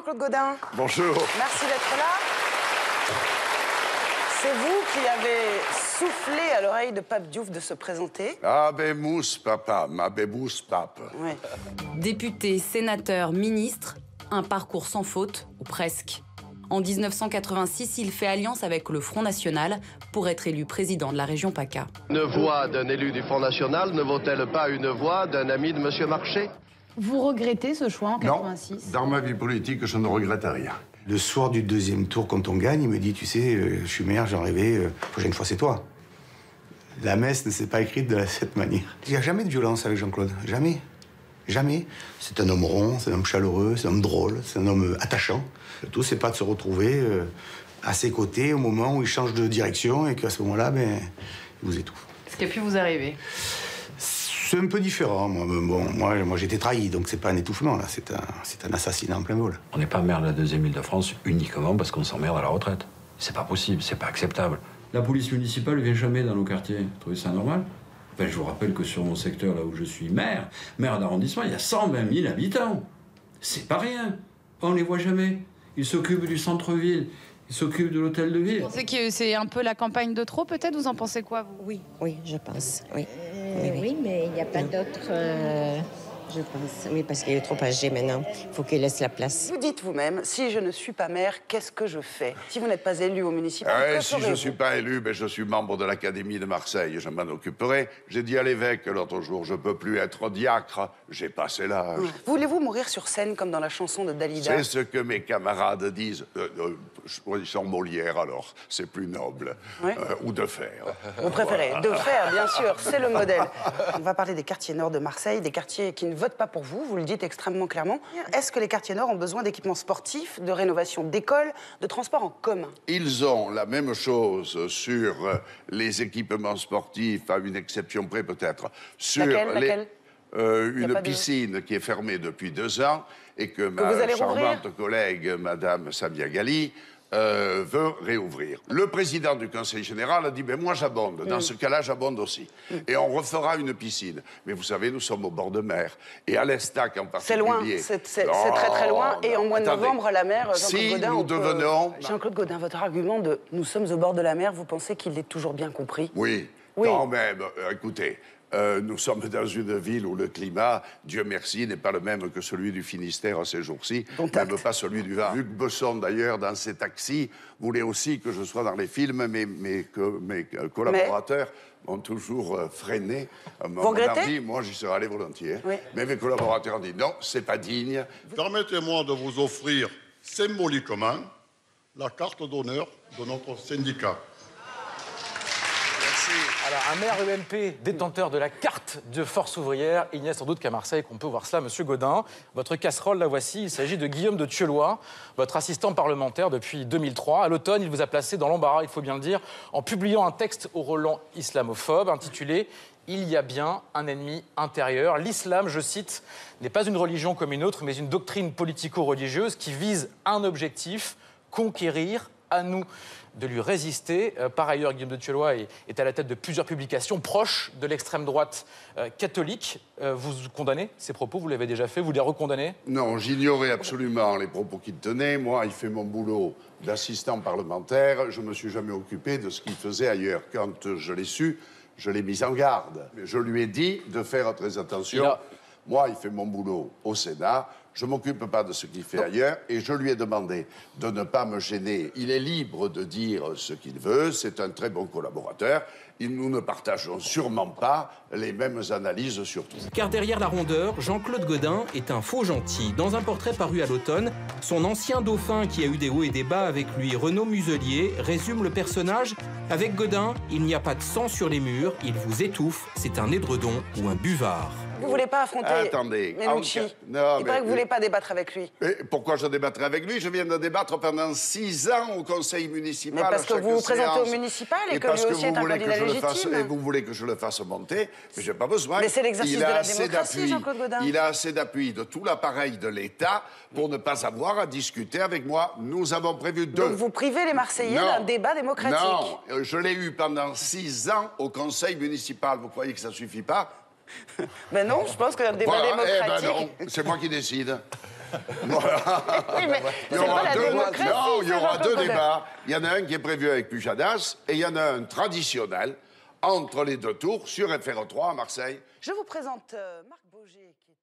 Jean-Claude Gaudin. Bonjour. Merci d'être là. C'est vous qui avez soufflé à l'oreille de Pape Diouf de se présenter. Habemous papa, mabebous pape. Oui. Député, sénateur, ministre, un parcours sans faute, ou presque. En 1986, il fait alliance avec le Front National pour être élu président de la région PACA. Une voix d'un élu du Front National ne vaut-elle pas une voix d'un ami de M. Marché? Vous regrettez ce choix en Non, 86? dans ma vie politique, je ne regrette rien. Le soir du deuxième tour, quand on gagne, il me dit, tu sais, je suis maire, j'en rêvais, prochaine fois c'est toi. La messe ne s'est pas écrite de cette manière. Il n'y a jamais de violence avec Jean-Claude, jamais. Jamais. C'est un homme rond, c'est un homme chaleureux, c'est un homme drôle, c'est un homme attachant. Le tout, c'est pas de se retrouver à ses côtés au moment où il change de direction et qu'à ce moment-là, ben, il vous étouffe. Ce qui a pu vous arriver? C'est un peu différent. Moi j'ai été trahi, donc c'est pas un étouffement, là. C'est un assassinat en plein vol. On n'est pas maire de la deuxième Île-de-France uniquement parce qu'on s'emmerde à la retraite. C'est pas possible, c'est pas acceptable. La police municipale ne vient jamais dans nos quartiers. Vous trouvez ça normal? Enfin, je vous rappelle que sur mon secteur, là où je suis maire d'arrondissement, il y a 120 000 habitants. C'est pas rien. On les voit jamais. Ils s'occupent du centre-ville, ils s'occupent de l'hôtel de ville. Vous pensez que c'est un peu la campagne de trop, peut-être? Vous en pensez quoi, vous? Oui, je pense, oui. Oui, mais il n'y a pas d'autres, je pense. Oui, parce qu'il est trop âgé maintenant. Il faut qu'il laisse la place. Vous dites vous-même, si je ne suis pas maire, qu'est-ce que je fais? Si vous n'êtes pas élu au municipal, que Si je ne ferez-vous? suis pas élu, ben, je suis membre de l'Académie de Marseille, je m'en occuperai. J'ai dit à l'évêque l'autre jour, je ne peux plus être diacre, j'ai passé l'âge. Voulez-vous mourir sur scène comme dans la chanson de Dalida? C'est ce que mes camarades disent. Ils sont Molière, alors, c'est plus noble. Oui. Ou de fer. Vous préférez de faire, bien sûr, c'est le modèle. On va parler des quartiers nord de Marseille, des quartiers qui ne votent pas pour vous, vous le dites extrêmement clairement. Est-ce que les quartiers nord ont besoin d'équipements sportifs, de rénovation d'écoles, de transports en commun? Ils ont la même chose sur les équipements sportifs, à une exception près peut-être. Sur Laquelle une piscine qui est fermée depuis 2 ans et que ma vous allez charmante collègue, Madame Samia Ghali, veut réouvrir. Le président du Conseil général a dit, ben moi j'abonde, dans ce cas-là j'abonde aussi. Et on refera une piscine. Mais vous savez, nous sommes au bord de mer. Et à l'Estac en particulier... C'est loin, c'est très très loin. Et en mois de novembre, la mer, Jean-Claude si Gaudin... nous devenons... Jean-Claude Gaudin, votre argument de « nous sommes au bord de la mer », vous pensez qu'il est toujours bien compris? Oui, quand même, écoutez... nous sommes dans une ville où le climat, Dieu merci, n'est pas le même que celui du Finistère à ces jours-ci, même pas celui du Var. Luc Besson, d'ailleurs, dans ses taxis, voulait aussi que je sois dans les films, mais que mes collaborateurs m'ont toujours freiné. Vous regrettez? Dit, moi, j'y serais allé volontiers. Oui. Mais mes collaborateurs ont dit non, c'est pas digne. Permettez-moi de vous offrir symboliquement la carte d'honneur de notre syndicat. Alors, un maire UMP détenteur de la carte de force ouvrière, il n'y a sans doute qu'à Marseille qu'on peut voir cela, Monsieur Gaudin. Votre casserole, la voici, il s'agit de Guillaume de Thieulois, votre assistant parlementaire depuis 2003. À l'automne, il vous a placé dans l'embarras, il faut bien le dire, en publiant un texte au relent islamophobe intitulé « Il y a bien un ennemi intérieur ». L'islam, je cite, n'est pas une religion comme une autre, mais une doctrine politico-religieuse qui vise un objectif, conquérir, à nous de lui résister. Par ailleurs, Guillaume de Thieulois est à la tête de plusieurs publications proches de l'extrême droite catholique. Vous condamnez ces propos? Vous l'avez déjà fait? Vous les recondamnez? Non, j'ignorais absolument les propos qu'il tenait. Moi, il fait mon boulot d'assistant parlementaire. Je ne me suis jamais occupé de ce qu'il faisait ailleurs. Quand je l'ai su, je l'ai mis en garde. Je lui ai dit de faire très attention. Moi, il fait mon boulot au Sénat. Je ne m'occupe pas de ce qu'il fait ailleurs et je lui ai demandé de ne pas me gêner. Il est libre de dire ce qu'il veut, c'est un très bon collaborateur. Et nous ne partageons sûrement pas les mêmes analyses sur tout. Car derrière la rondeur, Jean-Claude Gaudin est un faux gentil. Dans un portrait paru à l'automne, son ancien dauphin qui a eu des hauts et des bas avec lui, Renaud Muselier, résume le personnage. Avec Gaudin, il n'y a pas de sang sur les murs, il vous étouffe, c'est un édredon ou un buvard. Vous ne voulez pas affronter Menucci? Non, il paraît que vous ne voulez pas débattre avec lui. Mais pourquoi je débattrai avec lui? Je viens de débattre pendant 6 ans au conseil municipal. Mais parce que vous vous présentez au municipal et que lui aussi est un candidat légitime. Et vous voulez que je le fasse monter, mais je n'ai pas besoin. Mais c'est l'exercice de la démocratie, Jean-Claude Gaudin. Il a assez d'appui de tout l'appareil de l'État pour ne pas avoir à discuter avec moi. Nous avons prévu 2. Donc vous privez les Marseillais d'un débat démocratique? Non, je l'ai eu pendant 6 ans au conseil municipal. Vous croyez que ça ne suffit pas? Ben non, je pense qu'un débat démocratique... Eh ben non, c'est moi qui décide. Voilà. Oui, mais Il y c'est pas aura la deux, démocratie, non, il y ça, aura Jean-Claude deux Gaudin. débats. Il y en a un qui est prévu avec Pujadas et il y en a un traditionnel entre les deux tours sur FR3 à Marseille. Je vous présente Marc Boger, qui est